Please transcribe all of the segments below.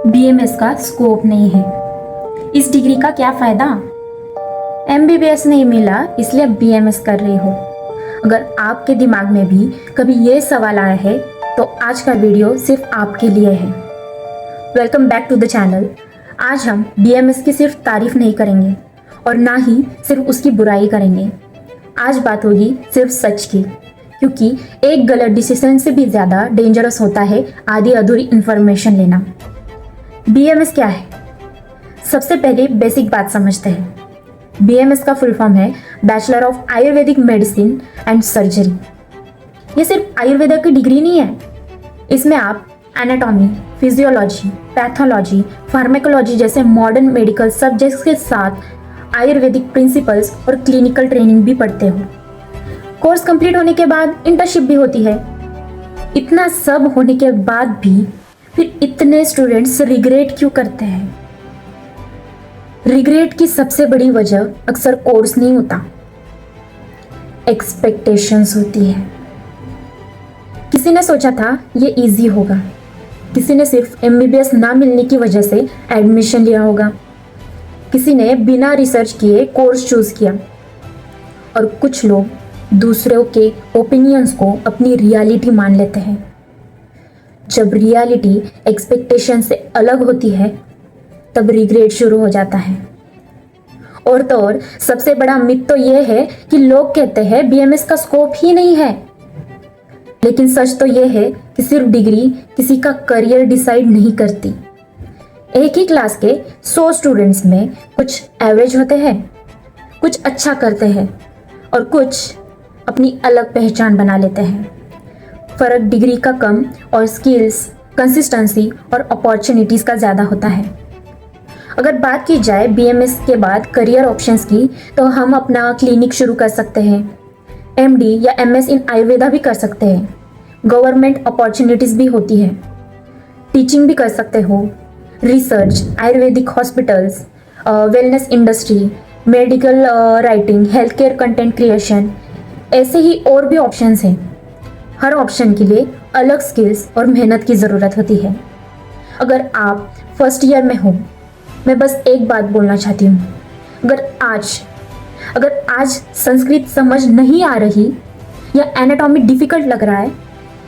BMS का scope नहीं है। इस डिग्री का क्या फ़ायदा? एमबीबीएस नहीं मिला इसलिए बीएमएस कर रही हो। अगर आपके दिमाग में भी कभी ये सवाल आया है तो आज का वीडियो सिर्फ आपके लिए है। Welcome back to the channel. आज हम बीएमएस की सिर्फ तारीफ नहीं करेंगे और ना ही सिर्फ उसकी बुराई करेंगे। आज बात होगी सिर्फ सच की, क्योंकि एक गलत डिसीजन से भी ज़्यादा डेंजरस होता है आधी अधूरी इंफॉर्मेशन लेना। बीएमएस क्या है? सबसे पहले बेसिक बात समझते हैं। बीएमएस का फुल फॉर्म है bachelor of Ayurvedic medicine and surgery. ये सिर्फ आयुर्वेदा की डिग्री नहीं है, इसमें आप एनाटॉमी, फिजियोलॉजी, पैथोलॉजी, फार्मेकोलॉजी जैसे मॉडर्न मेडिकल सब्जेक्ट्स के साथ आयुर्वेदिक प्रिंसिपल्स और क्लिनिकल ट्रेनिंग भी पढ़ते हो। कोर्स कंप्लीट होने के बाद इंटर्नशिप भी होती है। इतना सब होने के बाद भी फिर इतने स्टूडेंट्स रिग्रेट क्यों करते हैं? रिग्रेट की सबसे बड़ी वजह अक्सर कोर्स नहीं होता, एक्सपेक्टेशंस होती है। किसी ने सोचा था ये इजी होगा, किसी ने सिर्फ एमबीबीएस ना मिलने की वजह से एडमिशन लिया होगा, किसी ने बिना रिसर्च किए कोर्स चूज किया, और कुछ लोग दूसरों के ओपिनियंस को अपनी रियलिटी मान लेते हैं। जब रियलिटी एक्सपेक्टेशन से अलग होती है तब रिग्रेट शुरू हो जाता है। और तो और सबसे बड़ा मिथ तो ये है कि लोग कहते हैं बीएमएस का स्कोप ही नहीं है, लेकिन सच तो ये है कि सिर्फ डिग्री किसी का करियर डिसाइड नहीं करती। एक ही क्लास के 100 स्टूडेंट्स में कुछ एवरेज होते हैं, कुछ अच्छा करते हैं और कुछ अपनी अलग पहचान बना लेते हैं। फर्क डिग्री का कम और स्किल्स, कंसिस्टेंसी और अपॉर्चुनिटीज़ का ज़्यादा होता है। अगर बात की जाए बीएमएस के बाद करियर ऑप्शंस की, तो हम अपना क्लिनिक शुरू कर सकते हैं, एमडी या एमएस इन आयुर्वेदा भी कर सकते हैं, गवर्नमेंट अपॉर्चुनिटीज़ भी होती है, टीचिंग भी कर सकते हो, research, Ayurvedic hospitals, wellness industry, medical writing, health care content creation, ऐसे ही और भी ऑप्शंस हैं। हर ऑप्शन के लिए अलग स्किल्स और मेहनत की ज़रूरत होती है। अगर आप फर्स्ट ईयर में हो, मैं बस एक बात बोलना चाहती हूँ, अगर आज संस्कृत समझ नहीं आ रही या एनाटॉमी डिफ़िकल्ट लग रहा है,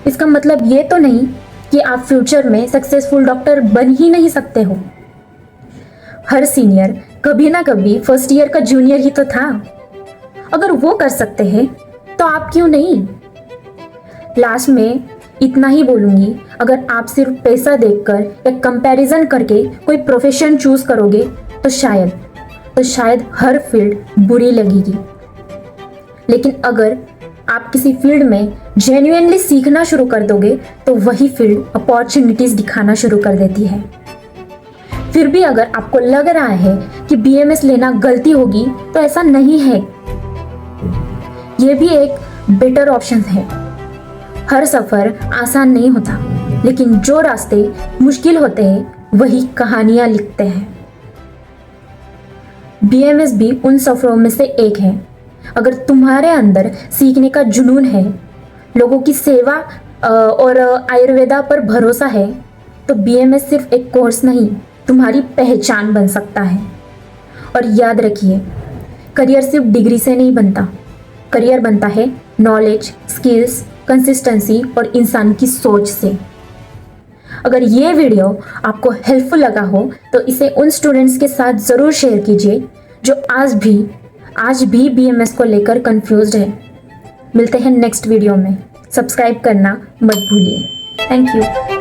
इसका मतलब ये तो नहीं कि आप फ्यूचर में सक्सेसफुल डॉक्टर बन ही नहीं सकते हो। हर सीनियर कभी ना कभी फर्स्ट ईयर का जूनियर ही तो था। अगर वो कर सकते हैं तो आप क्यों नहीं? लास्ट में इतना ही बोलूँगी, अगर आप सिर्फ पैसा देखकर या कंपैरिजन करके कोई प्रोफेशन चूज करोगे तो शायद हर फील्ड बुरी लगेगी। लेकिन अगर आप किसी फील्ड में जेन्युइनली सीखना शुरू कर दोगे तो वही फील्ड अपॉर्चुनिटीज़ दिखाना शुरू कर देती है। फिर भी अगर आपको लग रहा है कि बीएमएस लेना गलती होगी, तो ऐसा नहीं है। ये भी एक बेटर ऑप्शन है। हर सफ़र आसान नहीं होता, लेकिन जो रास्ते मुश्किल होते हैं वही कहानियाँ लिखते हैं। बीएमएस भी उन सफ़रों में से एक है। अगर तुम्हारे अंदर सीखने का जुनून है, लोगों की सेवा और आयुर्वेदा पर भरोसा है, तो बीएमएस सिर्फ एक कोर्स नहीं, तुम्हारी पहचान बन सकता है। और याद रखिए, करियर सिर्फ डिग्री से नहीं बनता। करियर बनता है नॉलेज, स्किल्स, कंसिस्टेंसी और इंसान की सोच से। अगर ये वीडियो आपको हेल्पफुल लगा हो तो इसे उन स्टूडेंट्स के साथ ज़रूर शेयर कीजिए जो आज भी बीएमएस को लेकर कंफ्यूज्ड है। मिलते हैं नेक्स्ट वीडियो में। सब्सक्राइब करना मत भूलिए। Thank you.